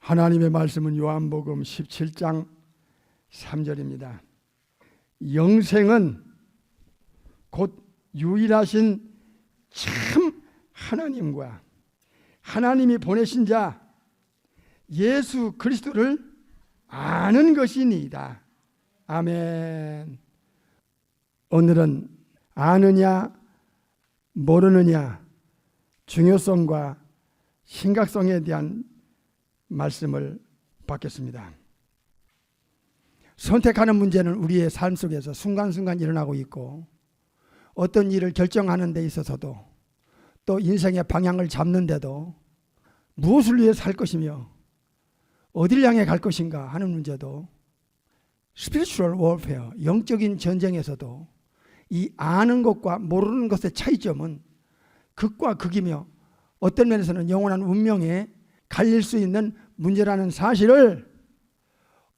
하나님의 말씀은 요한복음 17장 3절입니다. 영생은 곧 유일하신 참 하나님과 하나님이 보내신 자 예수 그리스도를 아는 것이니이다. 아멘. 오늘은 아느냐 모르느냐 중요성과 심각성에 대한 말씀을 받겠습니다. 선택하는 문제는 우리의 삶 속에서 순간순간 일어나고 있고, 어떤 일을 결정하는 데 있어서도, 또 인생의 방향을 잡는데도, 무엇을 위해 살 것이며 어딜 향해 갈 것인가 하는 문제도, 스피리추얼 워페어, 영적인 전쟁에서도 이 아는 것과 모르는 것의 차이점은 극과 극이며 어떤 면에서는 영원한 운명에 갈릴 수 있는 문제라는 사실을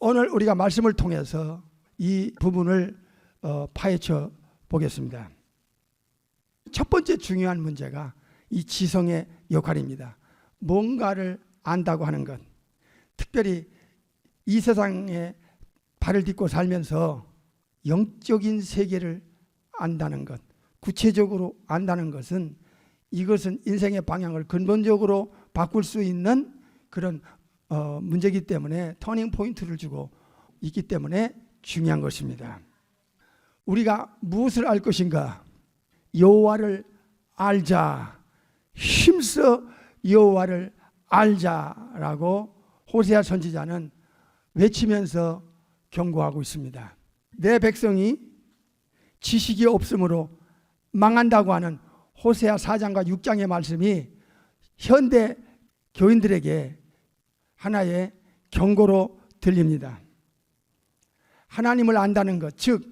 오늘 우리가 말씀을 통해서 이 부분을 파헤쳐 보겠습니다. 첫 번째 중요한 문제가 이 지성의 역할입니다. 뭔가를 안다고 하는 것, 특별히 이 세상에 발을 딛고 살면서 영적인 세계를 안다는 것, 구체적으로 안다는 것은, 이것은 인생의 방향을 근본적으로 바꿀 수 있는 그런 문제이기 때문에, 터닝 포인트를 주고 있기 때문에 중요한 것입니다. 우리가 무엇을 알 것인가? 여호와를 알자, 힘써 여호와를 알자라고 호세아 선지자는 외치면서 경고하고 있습니다. 내 백성이 지식이 없으므로 망한다고 하는 호세아 4장과 6장의 말씀이 현대 교인들에게 하나의 경고로 들립니다. 하나님을 안다는 것, 즉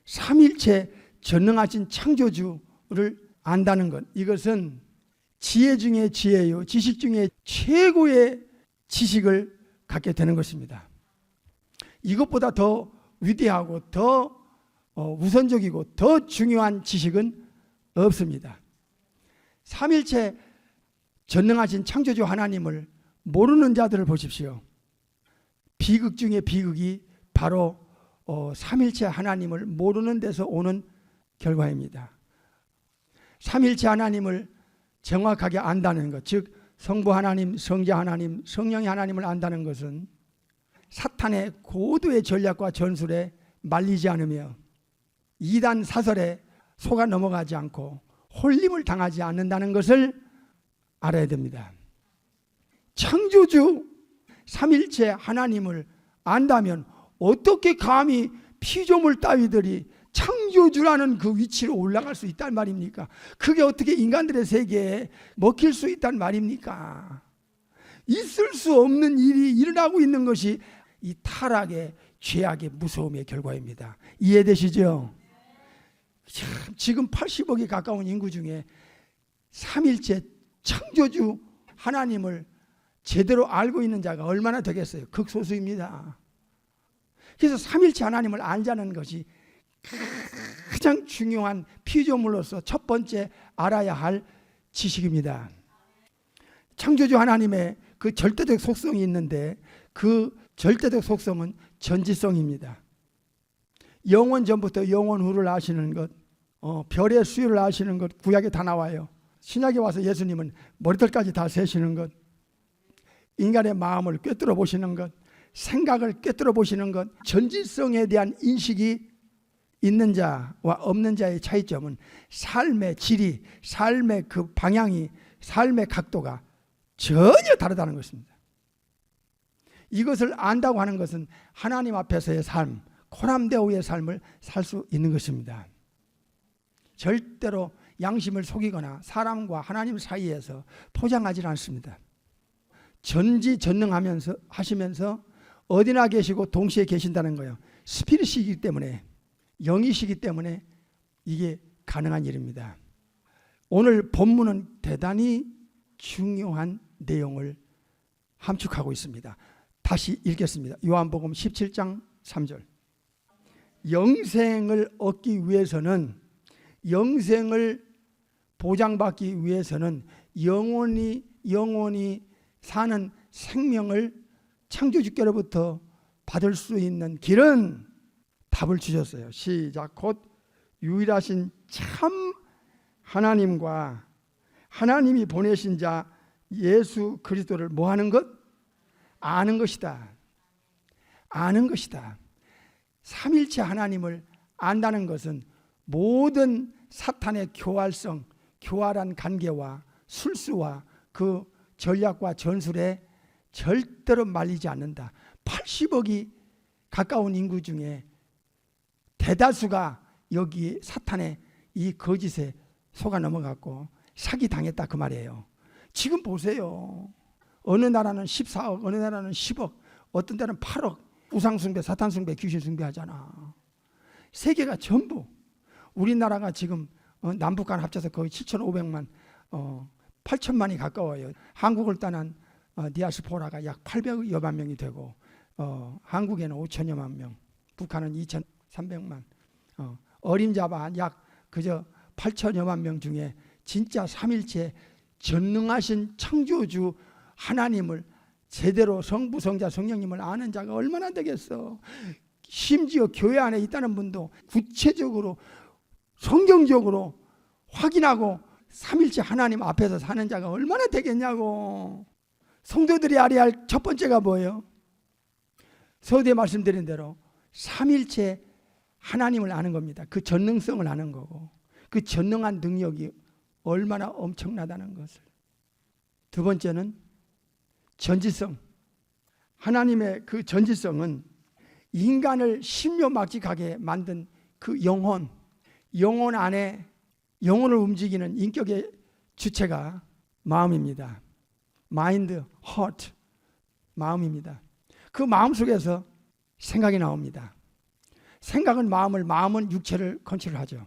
삼일체 전능하신 창조주를 안다는 것, 이것은 지혜 중에 지혜요, 지식 중에 최고의 지식을 갖게 되는 것입니다. 이것보다 더 위대하고 더 우선적이고 더 중요한 지식은 없습니다. 삼일체 전능하신 창조주 하나님을 모르는 자들을 보십시오. 비극 중에 비극이 바로 삼일체 하나님을 모르는 데서 오는 결과입니다. 삼일체 하나님을 정확하게 안다는 것, 즉 성부 하나님, 성자 하나님, 성령의 하나님을 안다는 것은 사탄의 고도의 전략과 전술에 말리지 않으며 이단 사설에 속아 넘어가지 않고 홀림을 당하지 않는다는 것을 알아야 됩니다. 창조주 삼일체 하나님을 안다면 어떻게 감히 피조물 따위들이 창조주라는 그 위치로 올라갈 수 있단 말입니까? 그게 어떻게 인간들의 세계에 먹힐 수 있단 말입니까? 있을 수 없는 일이 일어나고 있는 것이 이 타락의 죄악의 무서움의 결과입니다. 이해되시죠? 지금 80억이 가까운 인구 중에 삼일체 창조주 하나님을 제대로 알고 있는 자가 얼마나 되겠어요? 극소수입니다. 그래서 삼일체 하나님을 알자는 것이 가장 중요한 피조물로서 첫 번째 알아야 할 지식입니다. 창조주 하나님의 그 절대적 속성이 있는데, 그 절대적 속성은 전지성입니다. 영원 전부터 영원 후를 아시는 것, 별의 수요를 아시는 것, 구약에 다 나와요. 신약에 와서 예수님은 머리털까지 다 세시는 것, 인간의 마음을 꿰뚫어 보시는 것, 생각을 꿰뚫어 보시는 것, 전지성에 대한 인식이 있는 자와 없는 자의 차이점은 삶의 질이, 삶의 그 방향이, 삶의 각도가 전혀 다르다는 것입니다. 이것을 안다고 하는 것은 하나님 앞에서의 삶, 코람데오의 삶을 살 수 있는 것입니다. 절대로 양심을 속이거나 사람과 하나님 사이에서 포장하지 않습니다. 전지전능하면서 하시면서 어디나 계시고 동시에 계신다는 거예요. 스피릿이기 때문에, 영이시기 때문에 이게 가능한 일입니다. 오늘 본문은 대단히 중요한 내용을 함축하고 있습니다. 다시 읽겠습니다. 요한복음 17장 3절. 영생을 얻기 위해서는, 영생을 보장받기 위해서는 영원히 사는 생명을 창조주께로부터 받을 수 있는 길은 답을 주셨어요. 시작. 곧 유일하신 참 하나님과 하나님이 보내신 자 예수 그리스도를 뭐 하는 것? 아는 것이다. 아는 것이다. 삼일체 하나님을 안다는 것은 모든 사탄의 교활성, 교활한 관계와 술수와 그 전략과 전술에 절대로 말리지 않는다. 80억이 가까운 인구 중에 대다수가 여기 사탄의 이 거짓에 속아 넘어갔고 사기당했다 그 말이에요. 지금 보세요. 어느 나라는 14억, 어느 나라는 10억, 어떤 데는 8억 우상숭배, 사탄숭배, 귀신숭배하잖아. 세계가 전부. 우리나라가 지금 남북한 합쳐서 거의 7,500만, 8천만이 가까워요. 한국을 떠난 디아스포라가 약 800여만 명이 되고 한국에는 5천여만 명, 북한은 2,300만, 어림잡아 약 그저 8천여만 명 중에 진짜 삼일체 전능하신 창조주 하나님을 제대로 성부, 성자, 성령님을 아는 자가 얼마나 되겠어. 심지어 교회 안에 있다는 분도 구체적으로 성경적으로 확인하고 삼일체 하나님 앞에서 사는 자가 얼마나 되겠냐고. 성도들이 알아야 할 첫 번째가 뭐예요? 서두에 말씀드린 대로 삼일체 하나님을 아는 겁니다. 그 전능성을 아는 거고 그 전능한 능력이 얼마나 엄청나다는 것을. 두 번째는 전지성. 하나님의 그 전지성은 인간을 신묘막직하게 만든 그 영혼 안에 영혼을 움직이는 인격의 주체가 마음입니다. 마인드, 하트, 마음입니다. 그 마음 속에서 생각이 나옵니다. 생각은 마음을, 마음은 육체를 컨트롤하죠.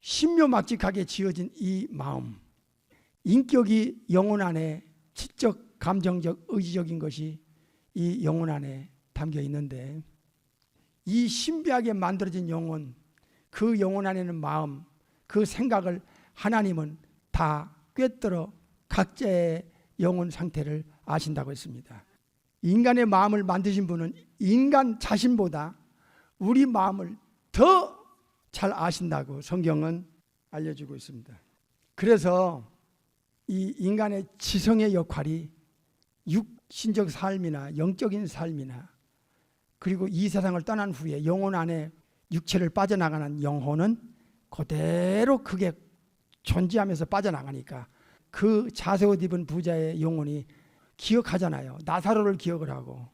신묘막직하게 지어진 이 마음, 인격이 영혼 안에 지적, 감정적, 의지적인 것이 이 영혼 안에 담겨 있는데 이 신비하게 만들어진 영혼, 그 영혼 안에는 마음, 그 생각을 하나님은 다 꿰뚫어 각자의 영혼 상태를 아신다고 했습니다. 인간의 마음을 만드신 분은 인간 자신보다 우리 마음을 더 잘 아신다고 성경은 알려주고 있습니다. 그래서 이 인간의 지성의 역할이 육신적 삶이나 영적인 삶이나 그리고 이 세상을 떠난 후에 영혼 안에 육체를 빠져나가는 영혼은 그대로 그게 존재하면서 빠져나가니까 그 자세옷 입은 부자의 영혼이 기억하잖아요. 나사로를 기억을 하고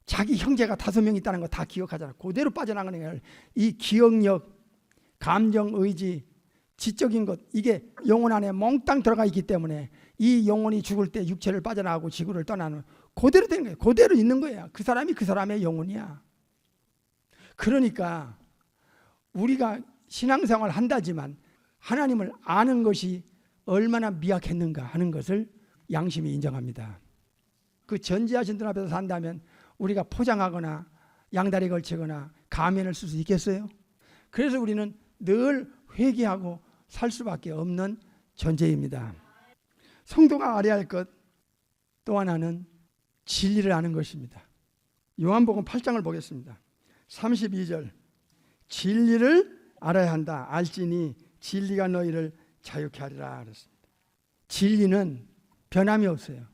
자기 형제가 5명 있다는 거 다 기억하잖아요. 그대로 빠져나가는 거예요. 이 기억력, 감정, 의지, 지적인 것 이게 영혼 안에 몽땅 들어가 있기 때문에 이 영혼이 죽을 때 육체를 빠져나가고 지구를 떠나는 그대로 되는 거예요. 그대로 있는 거예요. 그 사람이 그 사람의 영혼이야. 그러니까 우리가 신앙생활을 한다지만 하나님을 아는 것이 얼마나 미약했는가 하는 것을 양심이 인정합니다. 그 전지하신 분 앞에서 산다면 우리가 포장하거나 양다리 걸치거나 가면을 쓸 수 있겠어요? 그래서 우리는 늘 회개하고 살 수밖에 없는 존재입니다. 성도가 알아야 할 것 또 하나는 진리를 아는 것입니다. 요한복음 8장을 보겠습니다. 32절 진리를 알아야 한다. 알지니 진리가 너희를 자유케 하리라 그랬습니다. 진리는 변함이 없어요.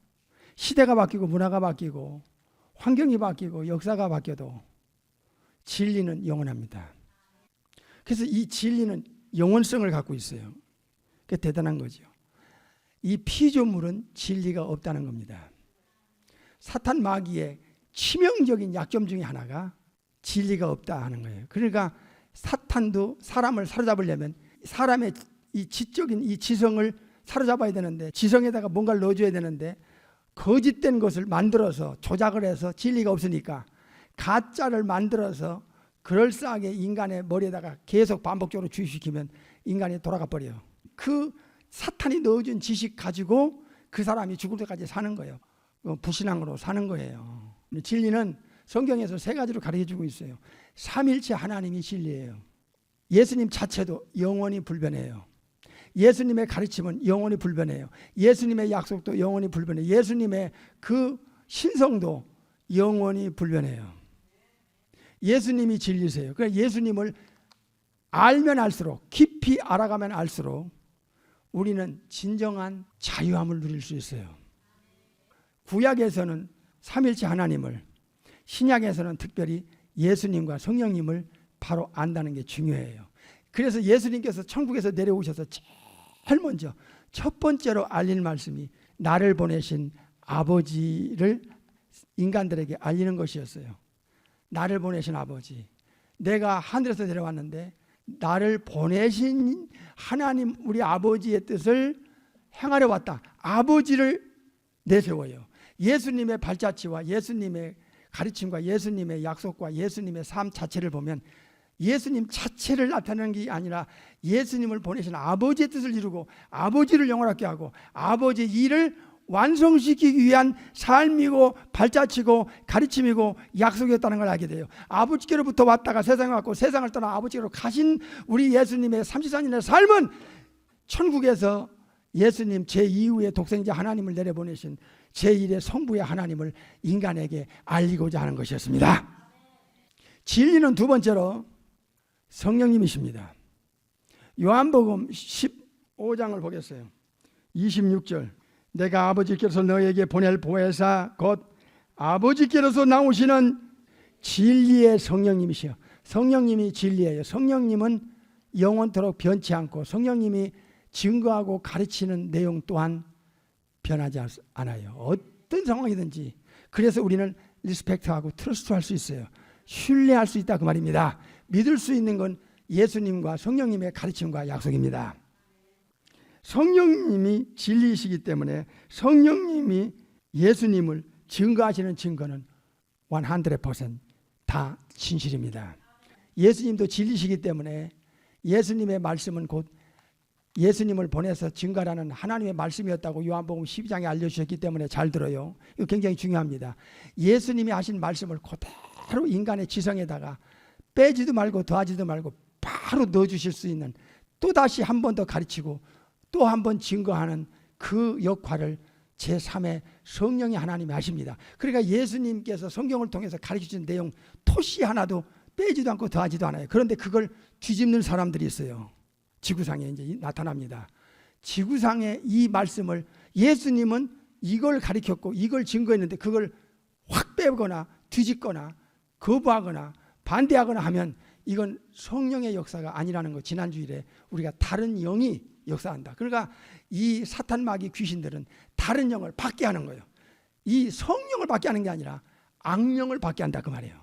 시대가 바뀌고 문화가 바뀌고 환경이 바뀌고 역사가 바뀌어도 진리는 영원합니다. 그래서 이 진리는 영원성을 갖고 있어요. 그게 대단한 거죠. 이 피조물은 진리가 없다는 겁니다. 사탄 마귀의 치명적인 약점 중에 하나가 진리가 없다 하는 거예요. 그러니까 사탄도 사람을 사로잡으려면 사람의 이 지적인 이 지성을 사로잡아야 되는데 지성에다가 뭔가를 넣어줘야 되는데 거짓된 것을 만들어서 조작을 해서 진리가 없으니까 가짜를 만들어서 그럴싸하게 인간의 머리에다가 계속 반복적으로 주입시키면 인간이 돌아가 버려요. 그 사탄이 넣어준 지식 가지고 그 사람이 죽을 때까지 사는 거예요. 불신앙으로 사는 거예요. 진리는 성경에서 3가지로 가르쳐주고 있어요. 삼일체 하나님이 진리예요. 예수님 자체도 영원히 불변해요. 예수님의 가르침은 영원히 불변해요. 예수님의 약속도 영원히 불변해요. 예수님의 그 신성도 영원히 불변해요. 예수님이 진리세요. 그러니까 예수님을 알면 알수록, 깊이 알아가면 알수록 우리는 진정한 자유함을 누릴 수 있어요. 구약에서는 삼일체 하나님을, 신약에서는 특별히 예수님과 성령님을 바로 안다는 게 중요해요. 그래서 예수님께서 천국에서 내려오셔서 제일 먼저 첫 번째로 알릴 말씀이 나를 보내신 아버지를 인간들에게 알리는 것이었어요. 나를 보내신 아버지. 내가 하늘에서 내려왔는데 나를 보내신 하나님 우리 아버지의 뜻을 행하려 왔다. 아버지를 내세워요. 예수님의 발자취와 예수님의 가르침과 예수님의 약속과 예수님의 삶 자체를 보면 예수님 자체를 나타내는 게 아니라 예수님을 보내신 아버지의 뜻을 이루고 아버지를 영원하게 하고 아버지의 일을 완성시키기 위한 삶이고 발자취고 가르침이고 약속이었다는 걸 알게 돼요. 아버지께로부터 왔다가 세상에 왔고 세상을 떠나 아버지께로 가신 우리 예수님의 33년의 삶은 천국에서 예수님 제2위의 독생자 하나님을 내려보내신 제1의 성부의 하나님을 인간에게 알리고자 하는 것이었습니다. 진리는 두 번째로 성령님이십니다. 요한복음 15장을 보겠어요. 26절. 내가 아버지께서 너에게 보낼 보혜사 곧 아버지께로서 나오시는 진리의 성령님이시여. 성령님이 진리예요. 성령님은 영원토록 변치 않고 성령님이 증거하고 가르치는 내용 또한 변하지 않아요. 어떤 상황이든지. 그래서 우리는 리스펙트하고 트러스트할 수 있어요. 신뢰할 수 있다 그 말입니다. 믿을 수 있는 건 예수님과 성령님의 가르침과 약속입니다. 성령님이 진리이시기 때문에 성령님이 예수님을 증거하시는 증거는 100%다 진실입니다. 예수님도 진리시기 때문에 예수님의 말씀은 곧 예수님을 보내서 증거하라는 하나님의 말씀이었다고 요한복음 12장에 알려주셨기 때문에 잘 들어요. 이거 굉장히 중요합니다. 예수님이 하신 말씀을 그대로 인간의 지성에다가 빼지도 말고 더하지도 말고 바로 넣어주실 수 있는, 또다시 한 번 더 가르치고 또 한 번 증거하는 그 역할을 제3의 성령이 하나님이 하십니다. 그러니까 예수님께서 성경을 통해서 가르쳐준 내용 토시 하나도 빼지도 않고 더하지도 않아요. 그런데 그걸 뒤집는 사람들이 있어요. 지구상에 이제 나타납니다. 지구상에 이 말씀을 예수님은 이걸 가르쳤고 이걸 증거했는데 그걸 확 빼거나 뒤집거나 거부하거나 반대하거나 하면 이건 성령의 역사가 아니라는 거 지난 주일에 우리가 다른 영이 역사한다. 그러니까 이 사탄 마귀 귀신들은 다른 영을 받게 하는 거예요. 이 성령을 받게 하는 게 아니라 악령을 받게 한다 그 말이에요.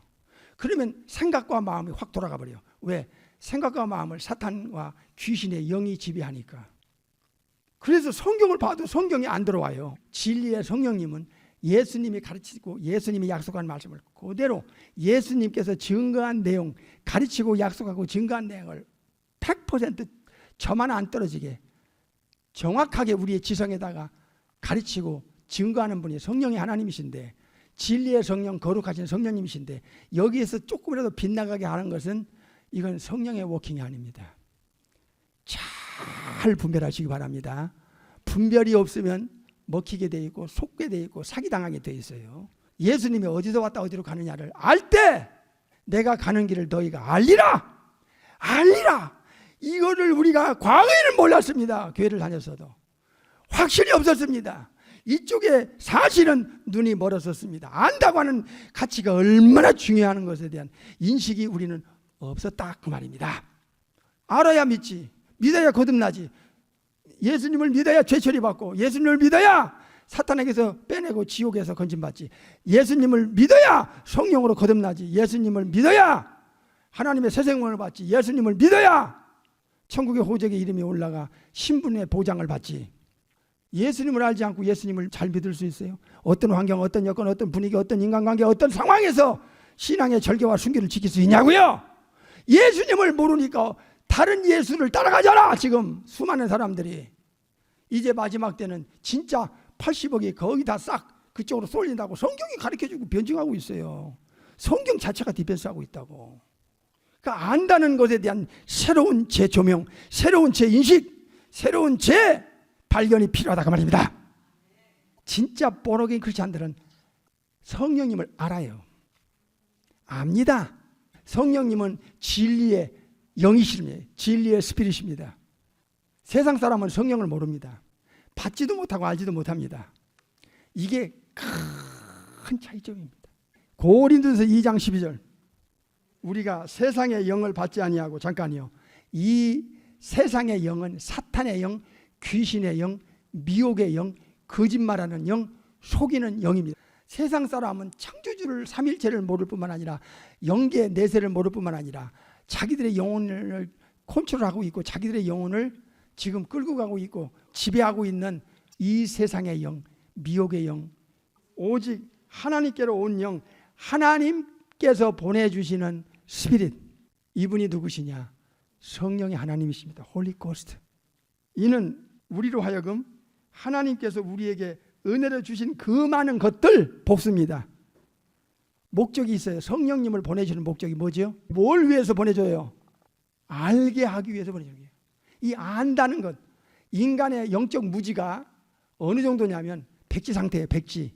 그러면 생각과 마음이 확 돌아가 버려요. 왜? 생각과 마음을 사탄과 귀신의 영이 지배하니까. 그래서 성경을 봐도 성경이 안 들어와요. 진리의 성령님은 예수님이 가르치고 예수님이 약속한 말씀을 그대로 예수님께서 증거한 내용, 가르치고 약속하고 증거한 내용을 100% 저만 안 떨어지게 정확하게 우리의 지성에다가 가르치고 증거하는 분이 성령의 하나님이신데, 진리의 성령, 거룩하신 성령님이신데 여기에서 조금이라도 빗나가게 하는 것은 이건 성령의 워킹이 아닙니다. 잘 분별하시기 바랍니다. 분별이 없으면 먹히게 돼 있고 속게 돼 있고 사기당하게 돼 있어요. 예수님이 어디서 왔다 어디로 가느냐를 알 때 내가 가는 길을 너희가 알리라. 알리라. 이거를 우리가 과거에는 몰랐습니다. 교회를 다녔어도 확신이 없었습니다. 이쪽에 사실은 눈이 멀었었습니다. 안다고 하는 가치가 얼마나 중요한 것에 대한 인식이 우리는 없었다 그 말입니다. 알아야 믿지, 믿어야 거듭나지. 예수님을 믿어야 죄 처리받고, 예수님을 믿어야 사탄에게서 빼내고 지옥에서 건진받지. 예수님을 믿어야 성령으로 거듭나지. 예수님을 믿어야 하나님의 새 생명을 받지. 예수님을 믿어야 천국의 호적의 이름이 올라가 신분의 보장을 받지. 예수님을 알지 않고 예수님을 잘 믿을 수 있어요? 어떤 환경, 어떤 여건, 어떤 분위기, 어떤 인간관계, 어떤 상황에서 신앙의 절개와 순결을 지킬 수 있냐고요? 예수님을 모르니까 다른 예수를 따라가잖아. 지금 수많은 사람들이 이제 마지막 때는 진짜 80억이 거의 다 싹 그쪽으로 쏠린다고 성경이 가르쳐주고 변증하고 있어요. 성경 자체가 디펜스하고 있다고. 그러니까 안다는 것에 대한 새로운 재조명, 새로운 재인식, 새로운 재발견이 필요하다고 말입니다. 진짜 born-again 크리스찬들은 성령님을 알아요. 압니다. 성령님은 진리의 영이십니다. 진리의 스피릿입니다. 세상 사람은 성령을 모릅니다. 받지도 못하고 알지도 못합니다. 이게 큰 차이점입니다. 고린도서 2장 12절, 우리가 세상의 영을 받지 아니하고, 잠깐요, 이 세상의 영은 사탄의 영, 귀신의 영, 미혹의 영, 거짓말하는 영, 속이는 영입니다. 세상 사람은 창조주를, 삼일체를 모를 뿐만 아니라 영계 내세를 모를 뿐만 아니라 자기들의 영혼을 컨트롤하고 있고 자기들의 영혼을 지금 끌고 가고 있고 지배하고 있는 이 세상의 영, 미혹의 영, 오직 하나님께로 온 영, 하나님께서 보내주시는 스피릿, 이분이 누구시냐? 성령의 하나님이십니다. 홀리 고스트. 이는 우리로 하여금 하나님께서 우리에게 은혜를 주신 그 많은 것들 복수입니다. 목적이 있어요. 성령님을 보내주는 목적이 뭐죠? 뭘 위해서 보내줘요? 알게 하기 위해서 보내줘요. 이 안다는 것, 인간의 영적 무지가 어느 정도냐면 백지 상태예요. 백지.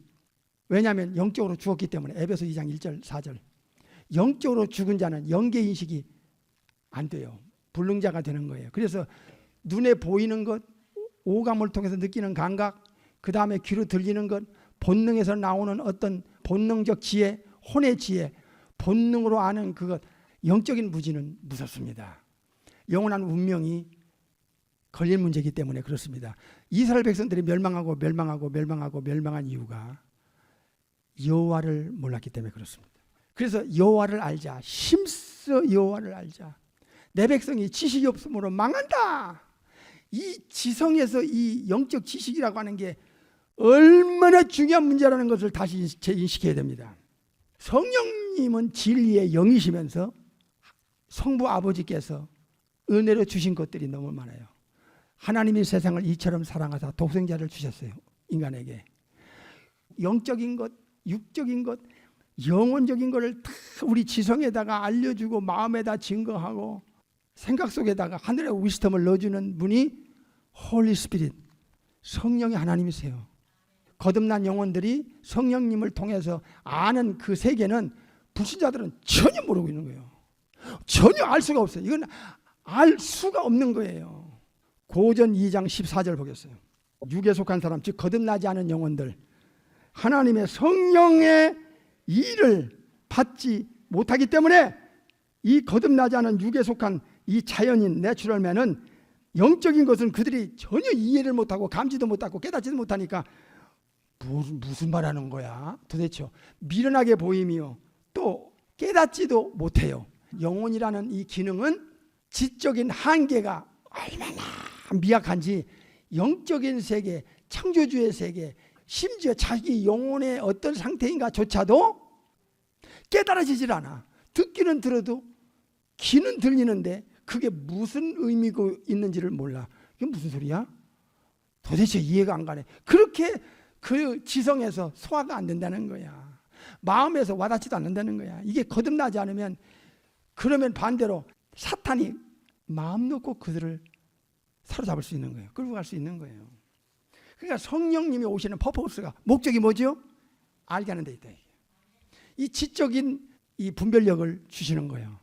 왜냐하면 영적으로 죽었기 때문에. 에베소 2장 1절 4절. 영적으로 죽은 자는 영계 인식이 안 돼요. 불능자가 되는 거예요. 그래서 눈에 보이는 것, 오감을 통해서 느끼는 감각, 그 다음에 귀로 들리는 것, 본능에서 나오는 어떤 본능적 지혜, 혼의 지혜, 본능으로 아는 그것, 영적인 무지는 무섭습니다. 영원한 운명이 걸릴 문제이기 때문에 그렇습니다. 이스라엘 백성들이 멸망한 이유가 여호와를 몰랐기 때문에 그렇습니다. 그래서 여호와를 알자, 힘써 여호와를 알자. 내 백성이 지식이 없으므로 망한다. 이 지성에서 이 영적 지식이라고 하는 게 얼마나 중요한 문제라는 것을 다시 재인식해야 됩니다. 성령님은 진리의 영이시면서 성부 아버지께서 은혜로 주신 것들이 너무 많아요. 하나님이 세상을 이처럼 사랑하사 독생자를 주셨어요. 인간에게. 영적인 것, 육적인 것, 영혼적인 것을 다 우리 지성에다가 알려주고 마음에다 증거하고 생각 속에다가 하늘의 위스덤을 넣어주는 분이 홀리 스피릿, 성령의 하나님이세요. 거듭난 영혼들이 성령님을 통해서 아는 그 세계는 불신자들은 전혀 모르고 있는 거예요. 전혀 알 수가 없어요. 이건 알 수가 없는 거예요. 고전 2장 14절 보겠어요. 육에 속한 사람, 즉 거듭나지 않은 영혼들, 하나님의 성령의 일을 받지 못하기 때문에 이 거듭나지 않은 육에 속한 이 자연인 내추럴맨은 영적인 것은 그들이 전혀 이해를 못하고 감지도 못하고 깨닫지도 못하니까 무슨 말하는 거야 도대체, 미련하게 보이며 또 깨닫지도 못해요. 영혼이라는 이 기능은 지적인 한계가 얼마나 미약한지 영적인 세계, 창조주의 세계, 심지어 자기 영혼의 어떤 상태인가조차도 깨달아지질 않아. 듣기는 들어도 귀는 들리는데 그게 무슨 의미가 있는지를 몰라. 이게 무슨 소리야? 도대체 이해가 안 가네. 그렇게 그 지성에서 소화가 안 된다는 거야. 마음에서 와닿지도 않는다는 거야. 이게 거듭나지 않으면, 그러면 반대로 사탄이 마음 놓고 그들을 사로잡을 수 있는 거예요. 끌고 갈 수 있는 거예요. 그러니까 성령님이 오시는 퍼포스가, 목적이 뭐죠? 알게 하는 데 있다. 이 지적인 이 분별력을 주시는 거예요.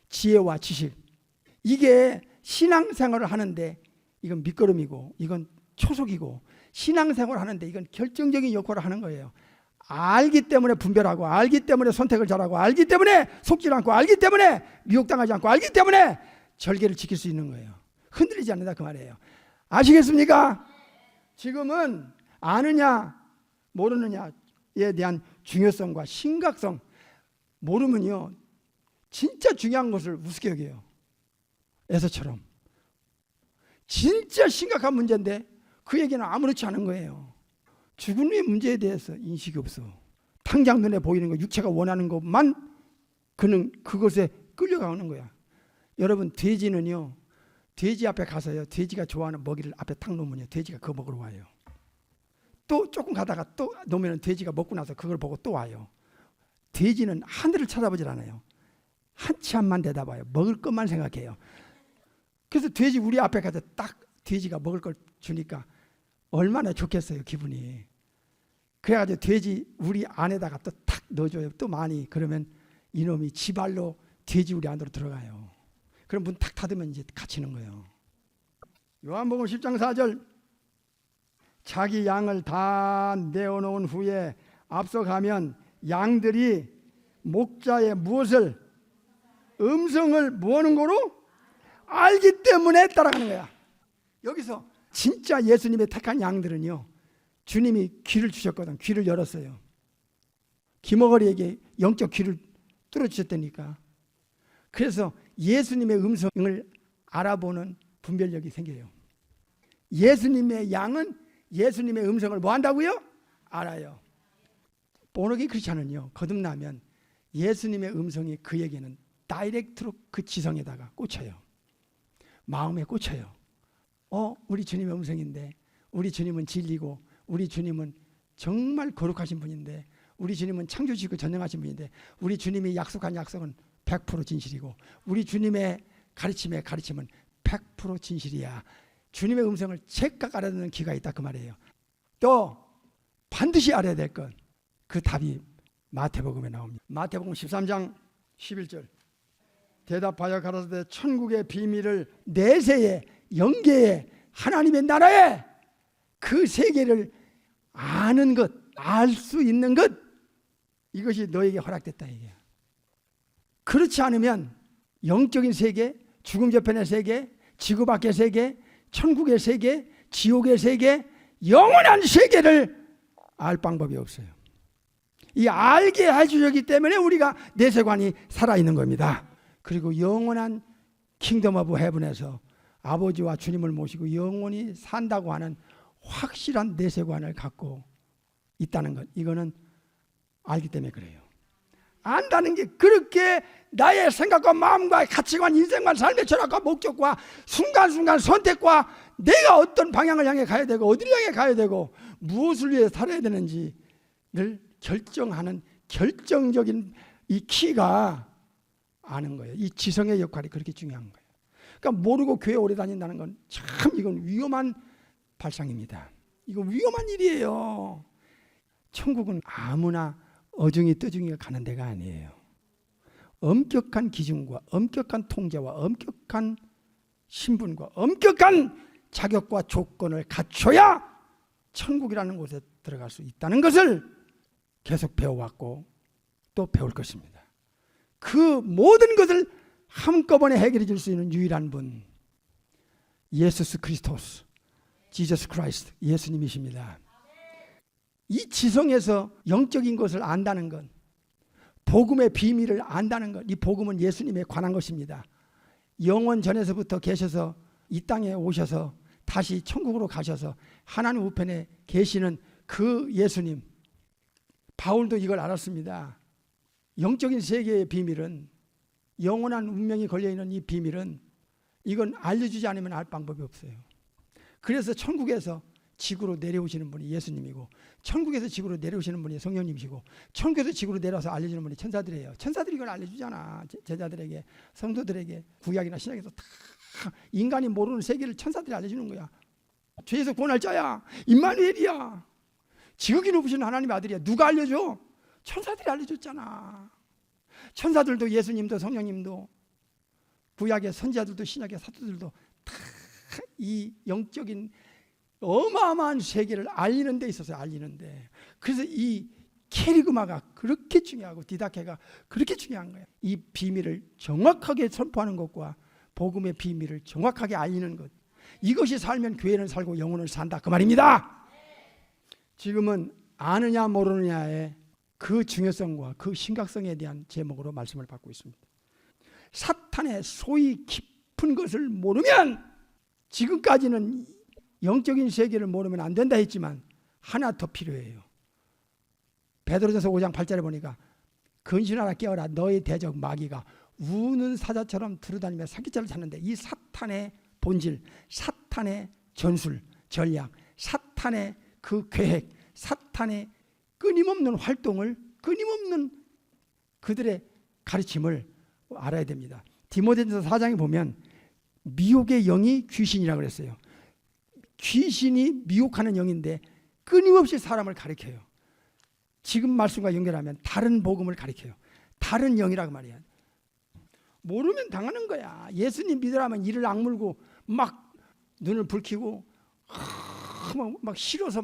지혜와 지식. 이게 신앙생활을 하는데 이건 밑거름이고 이건 초석이고, 신앙생활을 하는데 이건 결정적인 역할을 하는 거예요. 알기 때문에 분별하고, 알기 때문에 선택을 잘하고, 알기 때문에 속지 않고, 알기 때문에 미혹당하지 않고, 알기 때문에 절개를 지킬 수 있는 거예요. 흔들리지 않는다 그 말이에요. 아시겠습니까? 지금은 아느냐 모르느냐에 대한 중요성과 심각성, 모르면요 진짜 중요한 것을 우습게 여겨요. 에서처럼 진짜 심각한 문제인데 그 얘기는 아무렇지 않은 거예요. 죽음의 문제에 대해서 인식이 없어. 당장 눈에 보이는 거, 육체가 원하는 것만 그는 그것에 끌려가는 거야. 여러분, 돼지는요, 돼지 앞에 가서요, 돼지가 좋아하는 먹이를 앞에 탁 놓으면요, 돼지가 그거 먹으러 와요. 또 조금 가다가 또 놓으면 돼지가 먹고 나서 그걸 보고 또 와요. 돼지는 하늘을 쳐다보질 않아요. 한치 앞만 내다봐요. 먹을 것만 생각해요. 그래서 돼지 우리 앞에 가서 딱 돼지가 먹을 걸 주니까 얼마나 좋겠어요, 기분이. 그래가지고 돼지 우리 안에다가 또 탁 넣어줘요. 또 많이. 그러면 이놈이 지발로 돼지 우리 안으로 들어가요. 그럼 문 탁 닫으면 이제 갇히는 거예요. 요한복음 10장 4절, 자기 양을 다 내어놓은 후에 앞서가면 양들이 목자의 무엇을, 음성을 뭐하는 거로? 알기 때문에 따라가는 거야. 여기서 진짜 예수님의 택한 양들은요, 주님이 귀를 주셨거든. 귀를 열었어요. 기머거리에게 영적 귀를 뚫어주셨다니까. 그래서 예수님의 음성을 알아보는 분별력이 생겨요. 예수님의 양은 예수님의 음성을 뭐 한다고요? 알아요. 본어기 크리스찬은요, 거듭나면 예수님의 음성이 그에게는 다이렉트로 그 지성에다가 꽂혀요. 마음에 꽂혀요. 우리 주님의 음성인데, 우리 주님은 진리고, 우리 주님은 정말 거룩하신 분인데, 우리 주님은 창조주시고 전능하신 분인데, 우리 주님이 약속한 약속은 100% 진실이고, 우리 주님의 가르침은 100% 진실이야. 주님의 음성을 제각 알아듣는 귀가 있다, 그 말이에요. 또 반드시 알아야 될 것, 그 답이 마태복음에 나옵니다. 마태복음 13장 11절, 대답하여 가라사대 천국의 비밀을 내세에, 영계에, 하나님의 나라에, 그 세계를 아는 것, 알 수 있는 것, 이것이 너에게 허락됐다, 이게. 그렇지 않으면 영적인 세계, 죽음 저편의 세계, 지구 밖의 세계, 천국의 세계, 지옥의 세계, 영원한 세계를 알 방법이 없어요. 이 알게 해주셨기 때문에 우리가 내세관이 살아있는 겁니다. 그리고 영원한 킹덤 오브 헤븐에서 아버지와 주님을 모시고 영원히 산다고 하는 확실한 내세관을 갖고 있다는 것, 이거는 알기 때문에 그래요. 안다는 게 그렇게 나의 생각과 마음과 가치관, 인생관, 삶의 철학과 목적과 순간순간 선택과 내가 어떤 방향을 향해 가야 되고 어디를 향해 가야 되고 무엇을 위해 살아야 되는지를 결정하는 결정적인 이 키가 아는 거예요. 이 지성의 역할이 그렇게 중요한 거예요. 그러니까 모르고 교회 오래 다닌다는 건 참 이건 위험한 발상입니다. 이거 위험한 일이에요. 천국은 아무나 어중이 떠중이가 가는 데가 아니에요. 엄격한 기준과 엄격한 통제와 엄격한 신분과 엄격한 자격과 조건을 갖춰야 천국이라는 곳에 들어갈 수 있다는 것을 계속 배워왔고 또 배울 것입니다. 그 모든 것을 한꺼번에 해결해 줄 수 있는 유일한 분, 예수스 크리스토스, 지저스 크라이스트, 예수님이십니다. 이 지성에서 영적인 것을 안다는 것, 복음의 비밀을 안다는 것, 이 복음은 예수님에 관한 것입니다. 영원 전에서부터 계셔서 이 땅에 오셔서 다시 천국으로 가셔서 하나님 우편에 계시는 그 예수님, 바울도 이걸 알았습니다. 영적인 세계의 비밀은, 영원한 운명이 걸려있는 이 비밀은 이건 알려주지 않으면 알 방법이 없어요. 그래서 천국에서 지구로 내려오시는 분이 예수님이고, 천국에서 지구로 내려오시는 분이 성령님이시고, 천국에서 지구로 내려와서 알려주는 분이 천사들이에요. 천사들이 이걸 알려주잖아. 제자들에게, 성도들에게. 구약이나 신약에서 다 인간이 모르는 세계를 천사들이 알려주는 거야. 죄에서 구원할 자야, 임마누엘이야, 지극히 높으신 하나님의 아들이야. 누가 알려줘? 천사들이 알려줬잖아. 천사들도, 예수님도, 성령님도, 구약의 선지자들도, 신약의 사도들도 다 이 영적인 어마어마한 세계를 알리는 데 있어서 알리는데, 그래서 이 캐리그마가 그렇게 중요하고 디다케가 그렇게 중요한 거예요. 이 비밀을 정확하게 선포하는 것과 복음의 비밀을 정확하게 알리는 것, 이것이 살면 교회는 살고 영혼을 산다, 그 말입니다. 지금은 아느냐 모르느냐의 그 중요성과 그 심각성에 대한 제목으로 말씀을 받고 있습니다. 사탄의 소위 깊은 것을 모르면, 지금까지는 영적인 세계를 모르면 안 된다 했지만 하나 더 필요해요. 베드로전서 5장 8절에 보니까 근신하라 깨어라, 너의 대적 마귀가 우는 사자처럼 두루다니며 사기자를 찾는데, 이 사탄의 본질, 사탄의 전술, 전략, 사탄의 그 계획, 사탄의 끊임없는 활동을, 끊임없는 그들의 가르침을 알아야 됩니다. 디모데전서 4장에 보면 미혹의 영이 귀신이라고 그랬어요. 귀신이 미혹하는 영인데 끊임없이 사람을 가리켜요. 지금 말씀과 연결하면 다른 복음을 가리켜요. 다른 영이라고 말이야. 모르면 당하는 거야. 예수님 믿으라면 이를 악물고 막 눈을 붉히고 막 싫어서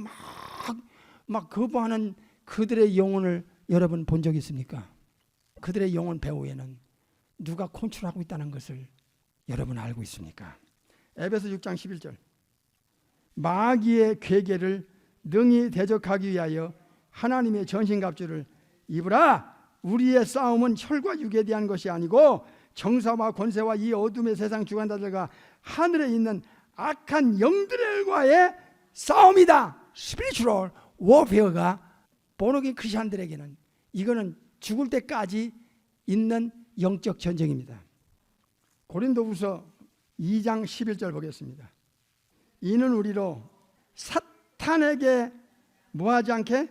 막 거부하는 그들의 영혼을 여러분 본 적 있습니까? 그들의 영혼 배후에는 누가 컨트롤하고 있다는 것을 여러분 알고 있습니까? 에베소 6장 11절. 마귀의 괴계를 능히 대적하기 위하여 하나님의 전신갑주를 입으라. 우리의 싸움은 혈과 육에 대한 것이 아니고 정사와 권세와 이 어둠의 세상 주관자들과 하늘에 있는 악한 영들과의 싸움이다. 스피리추얼 워페어가 본어긴 크리스천들에게는 이거는 죽을 때까지 있는 영적 전쟁입니다. 고린도후서 2장 11절 보겠습니다. 이는 우리로 사탄에게 뭐하지 않게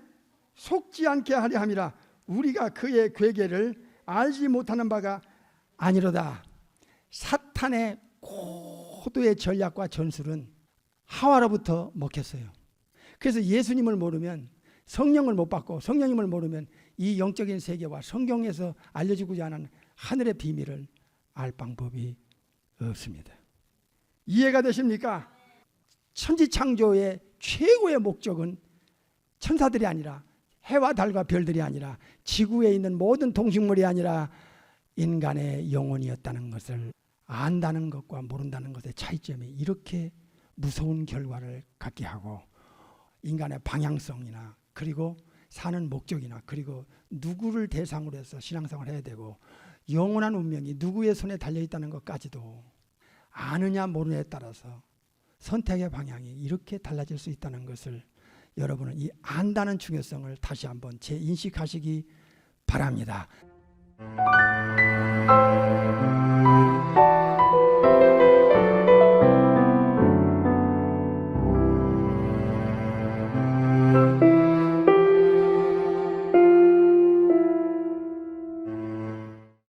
속지 않게 하려 함이라. 우리가 그의 괴계를 알지 못하는 바가 아니로다. 사탄의 고도의 전략과 전술은 하와로부터 먹혔어요. 그래서 예수님을 모르면 성령을 못 받고 성령님을 모르면 이 영적인 세계와 성경에서 알려주고자 하는 하늘의 비밀을 알 방법이 없습니다. 이해가 되십니까? 천지창조의 최고의 목적은 천사들이 아니라 해와 달과 별들이 아니라 지구에 있는 모든 동식물이 아니라 인간의 영혼이었다는 것을 안다는 것과 모른다는 것의 차이점이 이렇게 무서운 결과를 갖게 하고 인간의 방향성이나 그리고 사는 목적이나 그리고 누구를 대상으로 해서 신앙생활을 해야 되고 영원한 운명이 누구의 손에 달려있다는 것까지도 아느냐 모르냐에 따라서 선택의 방향이 이렇게 달라질 수 있다는 것을 여러분은 이 안다는 중요성을 다시 한번 재인식하시기 바랍니다.